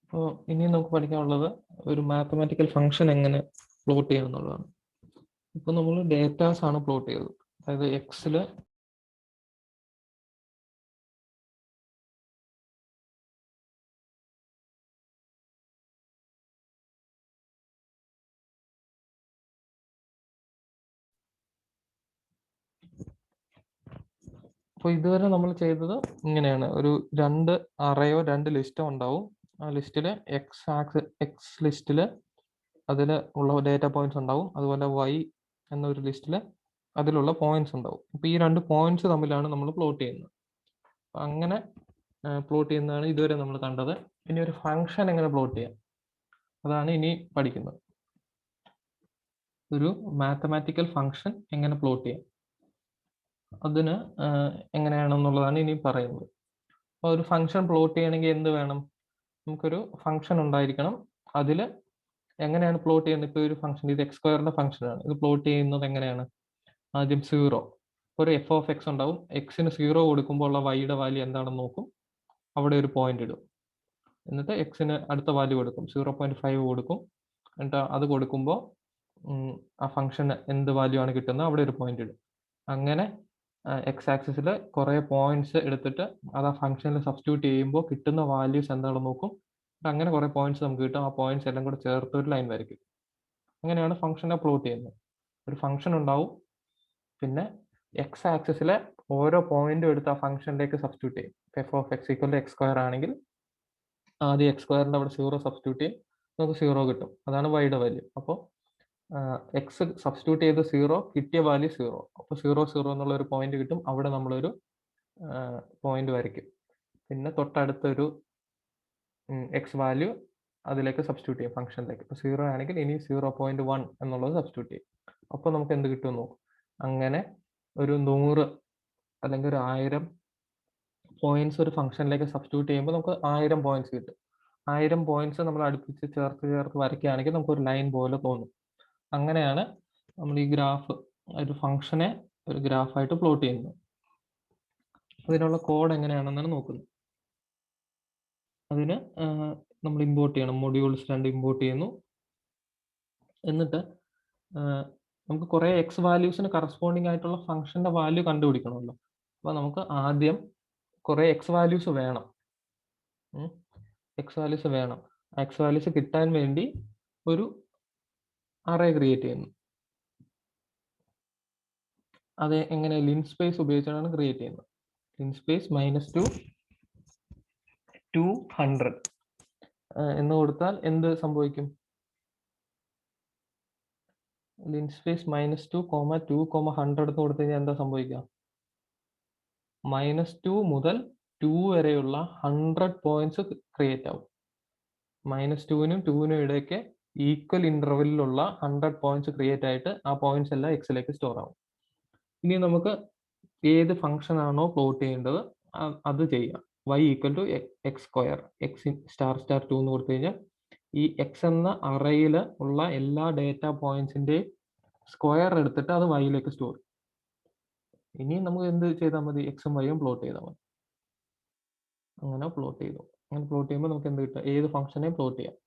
അപ്പോൾ ഇനി നമുക്ക് പഠിക്കാനുള്ളത് ഒരു മാത്തമാറ്റിക്കൽ ഫംഗ്ഷൻ എങ്ങനെ പ്ലോട്ട് ചെയ്യുക എന്നുള്ളതാണ്. ഇപ്പോൾ നമ്മൾ ഡേറ്റാസ് ആണ് പ്ലോട്ട് ചെയ്തത്. അതായത് എക്സിൽ അപ്പോൾ ഇതുവരെ നമ്മൾ ചെയ്തത് ഇങ്ങനെയാണ്. ഒരു രണ്ട് അറയോ രണ്ട് ലിസ്റ്റോ ഉണ്ടാവും. ആ ലിസ്റ്റിൽ എക്സ് ലിസ്റ്റിൽ അതിൽ ഉള്ള ഡേറ്റ പോയിന്റ്സ് ഉണ്ടാവും. അതുപോലെ വൈ എന്നൊരു ലിസ്റ്റിൽ അതിലുള്ള പോയിന്റ്സ് ഉണ്ടാവും. അപ്പോൾ ഈ രണ്ട് പോയിന്റ്സ് തമ്മിലാണ് നമ്മൾ പ്ലോട്ട് ചെയ്യുന്നത്. അപ്പം അങ്ങനെ പ്ലോട്ട് ചെയ്യുന്നതാണ് ഇതുവരെ നമ്മൾ കണ്ടത്. ഇനി ഒരു ഫംഗ്ഷൻ എങ്ങനെ പ്ലോട്ട് ചെയ്യാം, അതാണ് ഇനി പഠിക്കുന്നത്. ഒരു മാത്തമാറ്റിക്കൽ ഫംഗ്ഷൻ എങ്ങനെ പ്ലോട്ട് ചെയ്യാം, അതിന് എങ്ങനെയാണെന്നുള്ളതാണ് ഇനി പറയുന്നത്. അപ്പോൾ ഒരു ഫംഗ്ഷൻ പ്ലോട്ട് ചെയ്യണമെങ്കിൽ എന്ത് വേണം? നമുക്കൊരു ഫംഗ്ഷൻ ഉണ്ടായിരിക്കണം. അതിൽ എങ്ങനെയാണ് പ്ലോട്ട് ചെയ്യുന്നത്? ഇപ്പോൾ ഒരു ഫംഗ്ഷൻ, ഇത് എക്സ് സ്ക്വയറിന്റെ ഫംഗ്ഷനാണ്. ഇത് പ്ലോട്ട് ചെയ്യുന്നത് എങ്ങനെയാണ്? ആദ്യം 0, ഒരു എഫ് ഓഫ് എക്സ് ഉണ്ടാവും. എക്സിന് 0 കൊടുക്കുമ്പോൾ ഉള്ള വൈയുടെ വാല്യൂ എന്താണെന്ന് നോക്കും. അവിടെ ഒരു പോയിന്റ് ഇടും. എന്നിട്ട് എക്സിന് അടുത്ത വാല്യൂ കൊടുക്കും, 0.5 കൊടുക്കും. എന്നിട്ട് അത് കൊടുക്കുമ്പോൾ ആ ഫംഗ്ഷൻ എന്ത് വാല്യൂ ആണ് കിട്ടുന്നത് അവിടെ ഒരു പോയിന്റ് ഇടും. അങ്ങനെ എക്സ് ആക്സിസിൽ കുറേ പോയിന്റ്സ് എടുത്തിട്ട് അത് ആ ഫംഗ്ഷനിൽ സബ്സ്റ്റിറ്റ്യൂട്ട് ചെയ്യുമ്പോൾ കിട്ടുന്ന വാല്യൂസ് എന്താണെന്ന് നോക്കും. അങ്ങനെ കുറേ പോയിന്റ്സ് നമുക്ക് കിട്ടും. ആ പോയിന്റ്സ് എല്ലാം കൂടെ ചേർത്ത് ഒരു ലൈൻ വരയ്ക്കും. അങ്ങനെയാണ് ഫംഗ്ഷനെ പ്ലോട്ട് ചെയ്യുന്നത്. ഒരു ഫംഗ്ഷൻ ഉണ്ടാവും, പിന്നെ എക്സ് ആക്സിസിലെ ഓരോ പോയിന്റും എടുത്ത് ആ ഫംഗ്ഷനിലേക്ക് സബ്സ്റ്റിറ്റ്യൂട്ട് ചെയ്യും. F of X equal to X square ആണെങ്കിൽ ആദ്യം എക്സ് സ്ക്വയറിന്റെ അവിടെ 0 സബ്സ്റ്റിറ്റ്യൂട്ട് ചെയ്യും, നമുക്ക് 0 കിട്ടും. അതാണ് വൈയുടെ വാല്യൂ. അപ്പോൾ എക്സ് സബ്സ്റ്റിറ്റ്യൂട്ട് ചെയ്ത് 0, കിട്ടിയ വാല്യൂ 0. അപ്പോൾ 0, 0 എന്നുള്ള ഒരു പോയിന്റ് കിട്ടും. അവിടെ നമ്മളൊരു പോയിന്റ് വരയ്ക്കും. പിന്നെ തൊട്ടടുത്തൊരു എക്സ് വാല്യൂ അതിലേക്ക് സബ്സ്റ്റിറ്റ്യൂട്ട് ചെയ്യും ഫംഗ്ഷനിലേക്ക്. ഇപ്പോൾ 0 ആണെങ്കിൽ ഇനി 0.1 എന്നുള്ളത് സബ്സ്റ്റിറ്റ്യൂട്ട് ചെയ്യും. അപ്പോൾ നമുക്ക് എന്ത് കിട്ടും നോക്കും. അങ്ങനെ ഒരു 100 അല്ലെങ്കിൽ ഒരു 1000 പോയിന്റ്സ് ഒരു ഫംഗ്ഷനിലേക്ക് സബ്സ്റ്റിറ്റ്യൂട്ട് ചെയ്യുമ്പോൾ നമുക്ക് 1000 പോയിന്റ്സ് കിട്ടും. 1000 പോയിന്റ്സ് നമ്മൾ അടുപ്പിച്ച് ചേർത്ത് വരയ്ക്കുകയാണെങ്കിൽ നമുക്കൊരു ലൈൻ പോലെ തോന്നും. അങ്ങനെയാണ് നമ്മൾ ഈ ഗ്രാഫ്, ഒരു ഫംഗ്ഷനെ ഒരു ഗ്രാഫായിട്ട് പ്ലോട്ട് ചെയ്യുന്നത്. അതിനുള്ള കോഡ് എങ്ങനെയാണെന്നാണ് നോക്കുന്നത്. അതിന് നമ്മൾ ഇമ്പോർട്ട് ചെയ്യണം. മൊഡ്യൂൾസ് 2 ഇമ്പോർട്ട് ചെയ്യുന്നു. എന്നിട്ട് നമുക്ക് കുറേ എക്സ് വാല്യൂസിന് കറസ്പോണ്ടിങ് ആയിട്ടുള്ള ഫംഗ്ഷന്റെ വാല്യൂ കണ്ടുപിടിക്കണമല്ലോ. അപ്പോൾ നമുക്ക് ആദ്യം കുറേ എക്സ് വാല്യൂസ് വേണം. എക്സ് വാല്യൂസ് കിട്ടാൻ വേണ്ടി ഒരു അറേ ക്രിയേറ്റ് ചെയ്യുന്നു. അത് എങ്ങനെ? ലിൻസ്പേസ് ഉപയോഗിച്ചാണ് ക്രിയേറ്റ് ചെയ്യുന്നത്. ലിൻസ്പേസ് -2 200 എന്ന് കൊടുത്താൽ എന്ത് സംഭവിക്കും? ലിൻസ്പേസ് -2, 2, 100 എന്ന് കൊടുത്തു കഴിഞ്ഞാൽ എന്താ സംഭവിക്കുക? -2 മുതൽ 2 വരെയുള്ള 100 പോയിന്റ്സ് ക്രിയേറ്റ് ആവും. -2നും 2നും ഇടയ്ക്ക് ഈക്വൽ ഇന്റർവെല്ലിലുള്ള 100 പോയിന്റ്സ് ക്രിയേറ്റ് ആയിട്ട് ആ പോയിന്റ്സ് എല്ലാം എക്സിലേക്ക് സ്റ്റോർ ആവും. ഇനി നമുക്ക് ഏത് ഫംഗ്ഷൻ ആണോ പ്ലോട്ട് ചെയ്യേണ്ടത് അത് ചെയ്യാം. y equal to X square, X star 2 എന്ന് കൊടുത്തു കഴിഞ്ഞാൽ ഈ എക്സ് എന്ന അറയിൽ ഉള്ള എല്ലാ ഡേറ്റ പോയിന്റ്സിന്റെ സ്ക്വയർ എടുത്തിട്ട് അത് വൈയിലേക്ക് സ്റ്റോർ ചെയ്യും. ഇനി നമുക്ക് എന്ത് ചെയ്താൽ മതി? എക്സും വൈയും പ്ലോട്ട് ചെയ്താൽ മതി. അങ്ങനെ പ്ലോട്ട് ചെയ്തു. അങ്ങനെ പ്ലോട്ട് ചെയ്യുമ്പോൾ നമുക്ക് എന്ത് കിട്ടും? ഏത് ഫംഗ്ഷനെയും പ്ലോട്ട് ചെയ്യാം.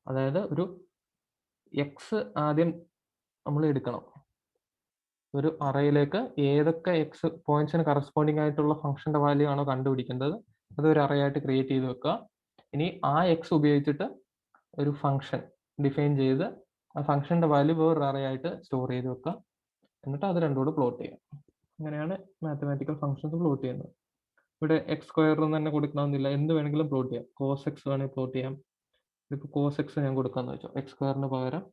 അതായത് ഒരു എക്സ് ആദ്യം നമ്മൾ എടുക്കണം. ഒരു അറയിലേക്ക് ഏതൊക്കെ എക്സ് പോയിന്റ്സിന് കറസ്പോണ്ടിങ് ആയിട്ടുള്ള ഫംഗ്ഷന്റെ വാല്യൂ ആണോ കണ്ടുപിടിക്കേണ്ടത് അത് ഒരു അറയായിട്ട് ക്രിയേറ്റ് ചെയ്ത് വെക്കുക. ഇനി ആ എക്സ് ഉപയോഗിച്ചിട്ട് ഒരു ഫംഗ്ഷൻ ഡിഫൈൻ ചെയ്ത് ആ ഫംഗ്ഷന്റെ വാല്യൂ വേറൊരു അറയായിട്ട് സ്റ്റോർ ചെയ്ത് വെക്കുക. എന്നിട്ട് അത് രണ്ടും കൂടെ പ്ലോട്ട് ചെയ്യാം. അങ്ങനെയാണ് മാത്തമാറ്റിക്കൽ ഫംഗ്ഷൻസ് പ്ലോട്ട് ചെയ്യുന്നത്. ഇവിടെ എക്സ് സ്ക്വയർ തന്നെ കൊടുക്കണമെന്നില്ല, എന്ത് വേണമെങ്കിലും പ്ലോട്ട് ചെയ്യാം. കോസ് എക്സ് വേണമെങ്കിൽ പ്ലോട്ട് ചെയ്യാം. ഇപ്പോൾ കോസ് എക്സ് ഞാൻ കൊടുക്കാമെന്ന് വെച്ചോ. എക്സ് സ്ക്വയറിന് പകരം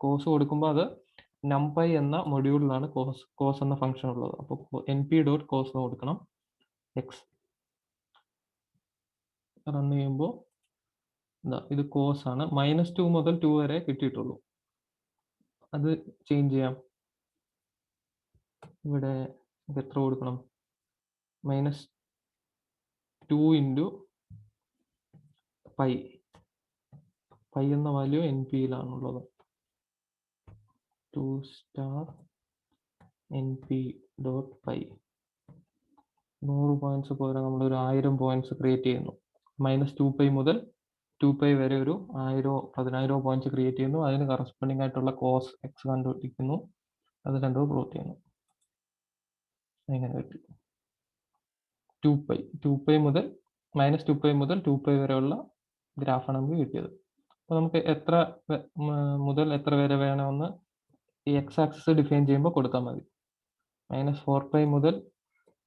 കോസ് കൊടുക്കുമ്പോൾ അത് numpy എന്ന മൊഡ്യൂളിലാണ് കോസ് എന്ന ഫംഗ്ഷൻ ഉള്ളത്. അപ്പോൾ np.cos എന്ന് കൊടുക്കണം. എക്സ് റൺ ചെയ്യുമ്പോൾ ഇത് കോസ് ആണ്. -2 മുതൽ 2 വരെ കിട്ടിയിട്ടുള്ളൂ. അത് ചേഞ്ച് ചെയ്യാം. ഇവിടെ എത്ര കൊടുക്കണം? -2 ഇൻറ്റു പൈ. പൈ എന്ന വാല്യൂ np-യിലാണുള്ളത്. 2 star np.py. 100 പോയിന്റ്സ് പോലെ നമ്മളൊരു 1000 പോയിന്റ്സ് ക്രിയേറ്റ് ചെയ്യുന്നു. -2π മുതൽ 2π വരെ ഒരു 1000 10,000 പോയിന്റ്സ് ക്രിയേറ്റ് ചെയ്യുന്നു. അതിന് കറസ്പോണ്ടിങ് ആയിട്ടുള്ള cos x കണ്ടുപിടിക്കുന്നു. അത് രണ്ടും പ്ലോട്ട് ചെയ്യുന്നു. ഇങ്ങനെ കിട്ടി. 2π മുതൽ -2π മുതൽ 2π വരെയുള്ള ഗ്രാഫാണ് നമുക്ക് കിട്ടിയത്. അപ്പോൾ നമുക്ക് എത്ര മുതൽ എത്ര വരെ വേണമെന്ന് ഈ x ആക്സിസ് ഡിഫൈൻ ചെയ്യുമ്പോൾ കൊടുത്താൽ മതി. -4π മുതൽ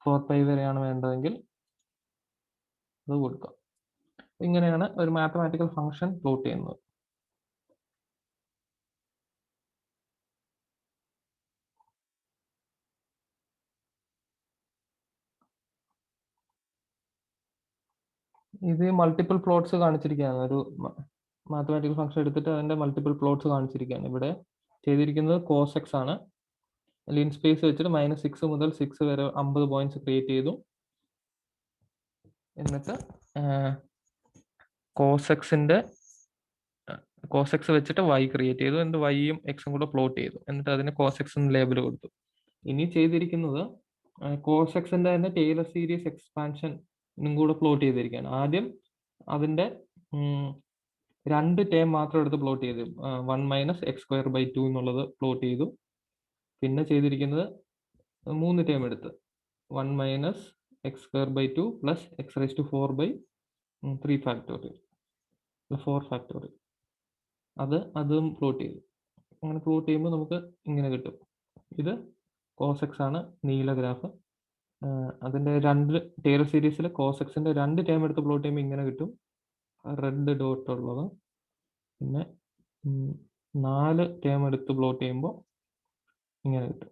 4π വരെയാണ് വേണ്ടതെങ്കിൽ അത് കൊടുക്കാം. ഇങ്ങനെയാണ് ഒരു മാത്തമാറ്റിക്കൽ ഫംഗ്ഷൻ പ്ലോട്ട് ചെയ്യുന്നത്. ഇത് മൾട്ടിപ്പിൾ പ്ലോട്ട്സ് കാണിച്ചിരിക്കുകയാണ്. ഒരു മാത്തമാറ്റിക്കൽ ഫംഗ്ഷൻ എടുത്തിട്ട് അതിന്റെ മൾട്ടിപ്പിൾ പ്ലോട്ട്സ് കാണിച്ചിരിക്കുകയാണ്. ഇവിടെ ചെയ്തിരിക്കുന്നത് cos x ആണ്. ലീൻ സ്പേസ് വെച്ചിട്ട് -6 മുതൽ 6 വരെ 50 പോയിന്റ്സ് ക്രിയേറ്റ് ചെയ്തു. എന്നിട്ട് cos x വെച്ചിട്ട് y ക്രിയേറ്റ് ചെയ്തു. എന്നിട്ട് y-യും x-ഉം കൂടെ പ്ലോട്ട് ചെയ്തു. എന്നിട്ട് അതിന് cos x എന്ന് ലേബൽ കൊടുത്തു. ഇനി ചെയ്തിരിക്കുന്നത് cos x-ന്റെ തന്നെ ടൈലർ സീരീസ് എക്സ്പാൻഷനും കൂടെ പ്ലോട്ട് ചെയ്തിരിക്കുകയാണ്. ആദ്യം അതിന്റെ 2 ടേം മാത്രം എടുത്ത് പ്ലോട്ട് ചെയ്തു. 1 - x²/2 എന്നുള്ളത് പ്ലോട്ട് ചെയ്തു. പിന്നെ ചെയ്തിരിക്കുന്നത് 3 ടേം എടുത്ത് 1 - x²/2 + x⁴/3 ഫാക്ടോറിയൽ 4 ഫാക്ടോറിയൽ അതും പ്ലോട്ട് ചെയ്തു. അങ്ങനെ പ്ലോട്ട് ചെയ്യുമ്പോൾ നമുക്ക് ഇങ്ങനെ കിട്ടും. ഇത് cos x ആണ്, നീല ഗ്രാഫ്. അതിന്റെ ടൈലർ സീരീസിലെ cos x-ന്റെ 2 ടേം എടുത്ത് പ്ലോട്ട് ചെയ്യുമ്പോൾ ഇങ്ങനെ കിട്ടും, റെഡ് ഡോട്ട് ഉള്ളത്. പിന്നെ 4 ടേം എടുത്ത് പ്ലോട്ട് ചെയ്യുമ്പോൾ ഇങ്ങനെ കിട്ടും.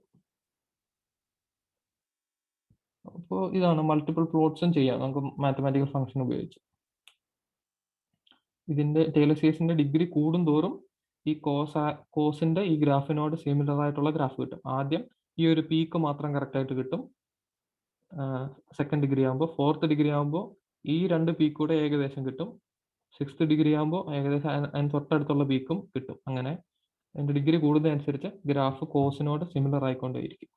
അപ്പോൾ ഇതാണ് മൾട്ടിപ്പിൾ പ്ലോട്ട്സും ചെയ്യാം നമുക്ക് മാത്തമാറ്റിക്കൽ ഫംഗ്ഷൻ ഉപയോഗിച്ച്. ഇതിന്റെ ടൈലർ സീരീസിന്റെ ഡിഗ്രി കൂടുന്തോറും ഈ കോസിന്റെ ഈ ഗ്രാഫിനോട് സിമിലർ ആയിട്ടുള്ള ഗ്രാഫ് കിട്ടും. ആദ്യം ഈ ഒരു പീക്ക് മാത്രം കറക്റ്റ് ആയിട്ട് കിട്ടും സെക്കൻഡ് ഡിഗ്രി ആകുമ്പോൾ. 4th ഡിഗ്രി ആകുമ്പോൾ ഈ 2 പീക്ക് കൂടെ ഏകദേശം കിട്ടും. 6th ഡിഗ്രി ആകുമ്പോൾ ഏകദേശം അതിന് തൊട്ടടുത്തുള്ള പീക്കും കിട്ടും. അങ്ങനെ അതിന്റെ ഡിഗ്രി കൂടുന്നതനുസരിച്ച് ഗ്രാഫ് കോസിനോട് സിമിലർ ആയിക്കൊണ്ടേയിരിക്കും.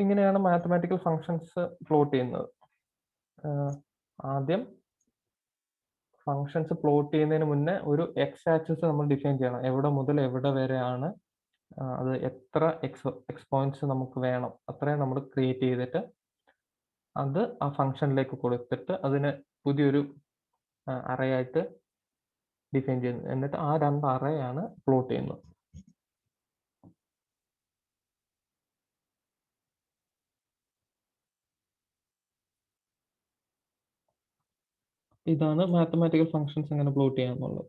ഇങ്ങനെയാണ് മാത്തമാറ്റിക്കൽ ഫങ്ഷൻസ് പ്ലോട്ട് ചെയ്യുന്നത്. ആദ്യം ഫങ്ഷൻസ് പ്ലോട്ട് ചെയ്യുന്നതിന് മുന്നേ ഒരു എക്സ് ആക്സിസ് നമ്മൾ ഡിഫൈൻ ചെയ്യണം. എവിടെ മുതൽ എവിടെ വരെയാണ്, അത് എത്ര എക്സ് പോയിന്റ്സ് നമുക്ക് വേണം അത്രയും നമ്മൾ ക്രിയേറ്റ് ചെയ്തിട്ട് അത് ആ ഫംഗ്ഷനിലേക്ക് കൊടുത്തിട്ട് അതിന് പുതിയൊരു അറേ ആയിട്ട് ഡിഫൈൻ ചെയ്യുന്നു. എന്നിട്ട് ആ 2 അറേയാണ് പ്ലോട്ട് ചെയ്യുന്നത്. ഇതാണ് മാത്തമാറ്റിക്കൽ ഫങ്ഷൻസ് എങ്ങനെ പ്ലോട്ട് ചെയ്യാന്നുള്ളത്.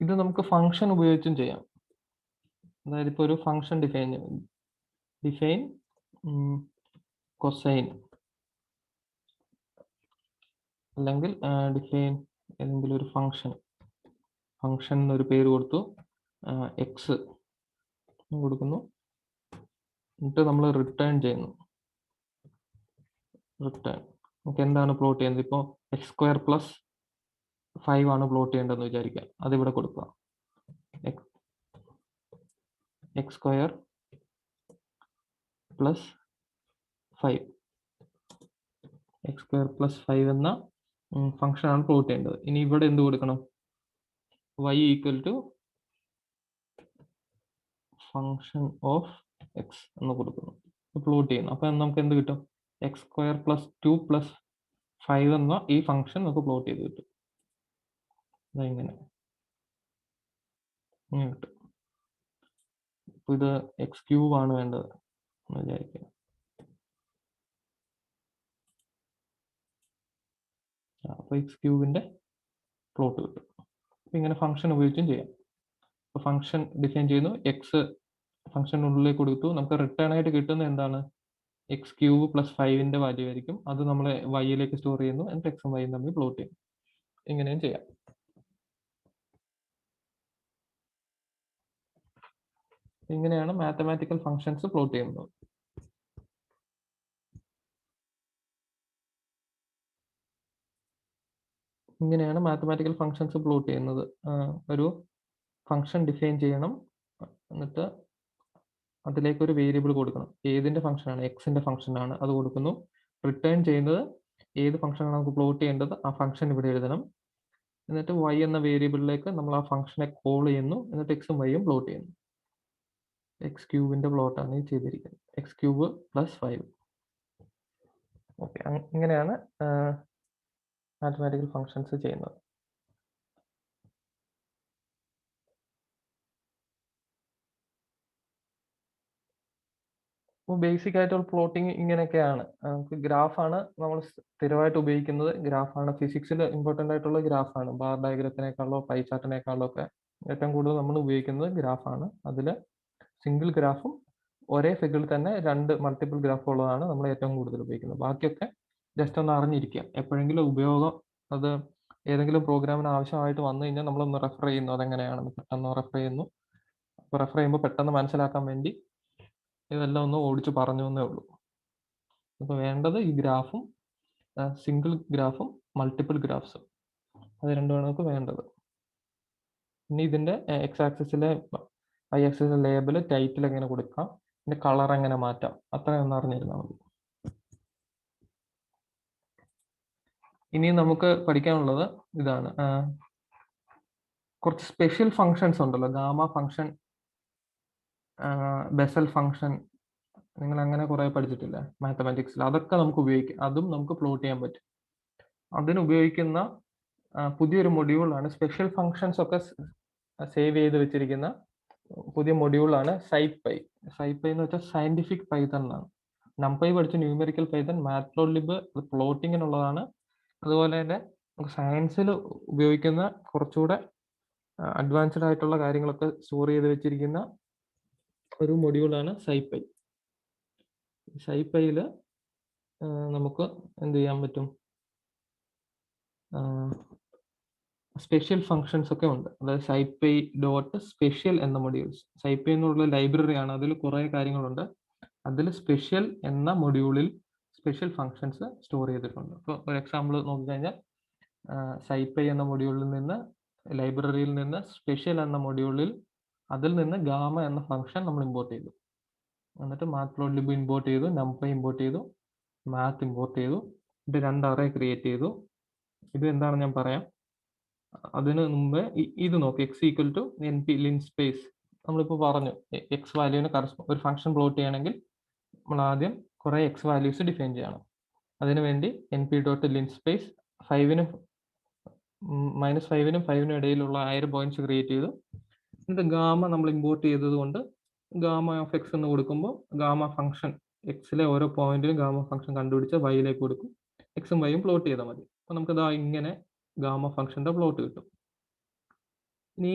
ഇത് നമുക്ക് ഫംഗ്ഷൻ ഉപയോഗിച്ചും ചെയ്യാം. അതായത് ഇപ്പോൾ ഒരു ഫംഗ്ഷൻ ഡിഫൈൻ കൊസൈൻ അല്ലെങ്കിൽ ഡിഫൈൻ ഏതെങ്കിലും ഒരു ഫംഗ്ഷൻ എന്നൊരു പേര് കൊടുത്തു, എക്സ് കൊടുക്കുന്നു. എന്നിട്ട് നമ്മൾ റിട്ടേൺ ചെയ്യുന്നു. നമുക്ക് എന്താണ് പ്ലോട്ട് ചെയ്യുന്നത്? ഇപ്പോൾ x² + 5 ആണ് പ്ലോട്ട് ചെയ്യേണ്ടതെന്ന് വിചാരിക്കാം. അതിവിടെ കൊടുക്കുക. x² + 5 x² + 5 എന്ന ഫംഗ്ഷനാണ് പ്ലോട്ട് ചെയ്യേണ്ടത്. ഇനി ഇവിടെ എന്ത് കൊടുക്കണം? y = ഫംഗ്ഷൻ ഓഫ് x എന്ന് കൊടുക്കുന്നു. പ്ലോട്ട് ചെയ്യുന്നു. അപ്പം നമുക്ക് എന്ത് കിട്ടും? x² + 2 + 5 എന്ന ഈ ഫംഗ്ഷൻ നമുക്ക് പ്ലോട്ട് ചെയ്ത് കിട്ടും. ഇങ്ങനെ കിട്ടും. അപ്പോൾ ഇത് x³ ആണ് വേണ്ടത് എന്ന് വിചാരിക്കുക. അപ്പോൾ x³ പ്ലോട്ട് കിട്ടും. അപ്പോൾ ഇങ്ങനെ ഫംഗ്ഷൻ ഉപയോഗിച്ചും ചെയ്യാം. അപ്പോൾ ഫംഗ്ഷൻ ഡിഫൈൻ ചെയ്യുന്നു, എക്സ് ഫംഗ്ഷനുള്ളിലേക്ക് കൊടുത്തു. നമുക്ക് റിട്ടേൺ ആയിട്ട് കിട്ടുന്നത് എന്താണ്? x³ + 5ന്റെ വാല്യൂ ആയിരിക്കും. അത് നമ്മൾ y-യിലേക്ക് സ്റ്റോർ ചെയ്യുന്നു. എന്നിട്ട് x ഉം y ഉം തമ്മിൽ പ്ലോട്ട് ചെയ്യും. ഇങ്ങനെയും ചെയ്യാം. ഇങ്ങനെയാണ് മാത്തമാറ്റിക്കൽ ഫങ്ഷൻസ് പ്ലോട്ട് ചെയ്യുന്നത്. ഇങ്ങനെയാണ് മാത്തമാറ്റിക്കൽ ഫങ്ഷൻസ് പ്ലോട്ട് ചെയ്യുന്നത്. ഒരു ഫംഗ്ഷൻ ഡിഫൈൻ ചെയ്യണം, എന്നിട്ട് അതിലേക്ക് ഒരു വേരിയബിൾ കൊടുക്കണം. ഏതിന്റെ ഫംഗ്ഷനാണ്? എക്സിന്റെ ഫംഗ്ഷനാണ്, അത് കൊടുക്കുന്നു. റിട്ടേൺ ചെയ്യുന്നത് ഏത് ഫംഗ്ഷനാണ് നമുക്ക് പ്ലോട്ട് ചെയ്യേണ്ടത്, ആ ഫംഗ്ഷൻ ഇവിടെ എഴുതണം. എന്നിട്ട് y എന്ന വേരിയബിളിലേക്ക് നമ്മൾ ആ ഫംഗ്ഷനെ കോൾ ചെയ്യുന്നു. എന്നിട്ട് എക്സും വൈയും പ്ലോട്ട് ചെയ്യുന്നു. എക്സ് ക്യൂബിന്റെ പ്ലോട്ടാണ് ഈ ചെയ്തിരിക്കുന്നത്. X cube plus 5. ഓക്കെ, ഇങ്ങനെയാണ് മാത്തമാറ്റിക്കൽ ഫംഗ്ഷൻസ് ചെയ്യുന്നത്. അപ്പോൾ ബേസിക് ആയിട്ടുള്ള പ്ലോട്ടിങ് ഇങ്ങനെയൊക്കെയാണ്. നമുക്ക് ഗ്രാഫാണ് നമ്മൾ സ്ഥിരമായിട്ട് ഉപയോഗിക്കുന്നത്. ഗ്രാഫാണ് ഫിസിക്സിൽ ഇമ്പോർട്ടൻ്റ് ആയിട്ടുള്ള ഗ്രാഫാണ്. ബാർ ഡയഗ്രത്തിനേക്കാളോ പൈ ചാർട്ടിനേക്കാളോ ഒക്കെ ഏറ്റവും കൂടുതൽ നമ്മൾ ഉപയോഗിക്കുന്നത് ഗ്രാഫാണ്. അതിൽ സിംഗിൾ ഗ്രാഫും ഒരേ ഫിഗറിൽ തന്നെ 2 മൾട്ടിപ്പിൾ ഗ്രാഫ് ഉള്ളതാണ് നമ്മൾ ഏറ്റവും കൂടുതൽ ഉപയോഗിക്കുന്നത്. ബാക്കിയൊക്കെ ജസ്റ്റ് ഒന്ന് അറിഞ്ഞിരിക്കുക. എപ്പോഴെങ്കിലും ഉപയോഗം അത് ഏതെങ്കിലും പ്രോഗ്രാമിന് ആവശ്യമായിട്ട് വന്നു കഴിഞ്ഞാൽ നമ്മളൊന്ന് റെഫർ ചെയ്യുന്നു, അതെങ്ങനെയാണെന്ന് പെട്ടെന്ന് റെഫർ ചെയ്യുന്നു. അപ്പോൾ റെഫർ ചെയ്യുമ്പോൾ പെട്ടെന്ന് മനസ്സിലാക്കാൻ വേണ്ടി ഇതെല്ലാം ഒന്ന് ഓടിച്ച് പറഞ്ഞു എന്നേ ഉള്ളൂ. അപ്പോൾ വേണ്ടത് ഈ ഗ്രാഫും സിംഗിൾ ഗ്രാഫും മൾട്ടിപ്പിൾ ഗ്രാഫ്സും, അത് രണ്ടുമാണ് നമുക്ക് വേണ്ടത്. ഇനി ഇതിന്റെ എക്സ് ആക്സിസിലെ വൈ ആക്സിസിലെ ലേബൽ ടൈറ്റിൽ എങ്ങനെ കൊടുക്കാം, ഇതിന്റെ കളർ എങ്ങനെ മാറ്റാം, അത്രയൊന്നും അറിഞ്ഞിരുന്നാൽ മതി. ഇനി നമുക്ക് പഠിക്കാനുള്ളത് ഇതാണ്. കുറച്ച് സ്പെഷ്യൽ ഫങ്ഷൻസ് ഉണ്ടല്ലോ, ഗാമ ഫംഗ്ഷൻ, ബെസൽ ഫംഗ്ഷൻ, നിങ്ങൾ അങ്ങനെ കുറെ പഠിച്ചിട്ടില്ലേ മാത്തമാറ്റിക്സിൽ? അതൊക്കെ നമുക്ക് ഉപയോഗിക്കാം, അതും നമുക്ക് പ്ലോട്ട് ചെയ്യാൻ പറ്റും. അതിന് ഉപയോഗിക്കുന്ന പുതിയൊരു മൊഡ്യൂളാണ് സ്പെഷ്യൽ ഫങ്ഷൻസ് ഒക്കെ സേവ് ചെയ്ത് വെച്ചിരിക്കുന്ന പുതിയ മൊഡ്യൂളാണ് സൈപ്പൈ. സൈപ്പൈ എന്ന് വെച്ചാൽ സയന്റിഫിക് പൈത്തൺ എന്നാണ്. നംപൈ പഠിച്ച ന്യൂമെറിക്കൽ പൈത്തൺ, മാറ്റ്പ്ലോട്ലിബ് പ്ലോട്ടിങ്ങിനുള്ളതാണ്. അതുപോലെ തന്നെ നമുക്ക് സയൻസിൽ ഉപയോഗിക്കുന്ന കുറച്ചുകൂടെ അഡ്വാൻസ്ഡ് ആയിട്ടുള്ള കാര്യങ്ങളൊക്കെ സ്റ്റോർ ചെയ്ത് വെച്ചിരിക്കുന്ന ഒരു മൊഡ്യൂളാണ് സൈപ്പൈ. സൈപ്പൈയിൽ നമുക്ക് എന്ത് ചെയ്യാൻ പറ്റും? സ്പെഷ്യൽ ഫങ്ഷൻസ് ഒക്കെ ഉണ്ട്. അതായത് സൈപ്പൈ ഡോട്ട് സ്പെഷ്യൽ എന്ന മൊഡ്യൂൾസ്. സൈപ്പൈ എന്നുള്ള ലൈബ്രറി ആണ്, അതിൽ കുറേ കാര്യങ്ങളുണ്ട്. അതിൽ സ്പെഷ്യൽ എന്ന മൊഡ്യൂളിൽ സ്പെഷ്യൽ ഫങ്ഷൻസ് സ്റ്റോർ ചെയ്തിട്ടുണ്ട്. ഇപ്പോൾ ഒരു എക്സാമ്പിൾ നോക്കിക്കഴിഞ്ഞാൽ സൈപ്പൈ എന്ന മൊഡ്യൂളിൽ നിന്ന്, ലൈബ്രറിയിൽ നിന്ന് സ്പെഷ്യൽ എന്ന മൊഡ്യൂളിൽ, അതിൽ നിന്ന് ഗാമ എന്ന ഫംഗ്ഷൻ നമ്മൾ ഇമ്പോർട്ട് ചെയ്തു. എന്നിട്ട് മാറ്റ്പ്ലോട്ലിബ് ഇമ്പോർട്ട് ചെയ്തു, നംപൈ ഇമ്പോർട്ട് ചെയ്തു, മാത്ത് ഇമ്പോർട്ട് ചെയ്തു, ഇത് 2 അറേ ക്രിയേറ്റ് ചെയ്തു. ഇത് എന്താണ് ഞാൻ പറയാം. അതിന് മുമ്പ് ഇത് നോക്കി, X equal to N P linspace. നമ്മളിപ്പോൾ പറഞ്ഞു എക്സ് വാല്യൂവിന് ഒരു ഫംഗ്ഷൻ പ്ലോട്ട് ചെയ്യണമെങ്കിൽ നമ്മൾ ആദ്യം കുറേ എക്സ് വാല്യൂസ് ഡിഫൈൻ ചെയ്യണം. അതിനുവേണ്ടി N P dot lin space 5-നും -5-നും 5-നും ഇടയിലുള്ള 1000 പോയിന്റ്സ് ക്രിയേറ്റ് ചെയ്തു. എന്നിട്ട് ഗാമ നമ്മൾ ഇമ്പോർട്ട് ചെയ്തത് കൊണ്ട് ഗാമ ഓഫ് എക്സ് എന്ന് കൊടുക്കുമ്പോൾ ഗാമ ഫംഗ്ഷൻ എക്സിലെ ഓരോ പോയിന്റിലും ഗാമ ഫംഗ്ഷൻ കണ്ടുപിടിച്ച് വൈയിലേക്ക് കൊടുക്കും. എക്സും വൈയും പ്ലോട്ട് ചെയ്താൽ മതി. അപ്പോൾ നമുക്ക് ഇതാ ഇങ്ങനെ ഗാമ ഫംഗ്ഷന്റെ പ്ലോട്ട് കിട്ടും. ഇനി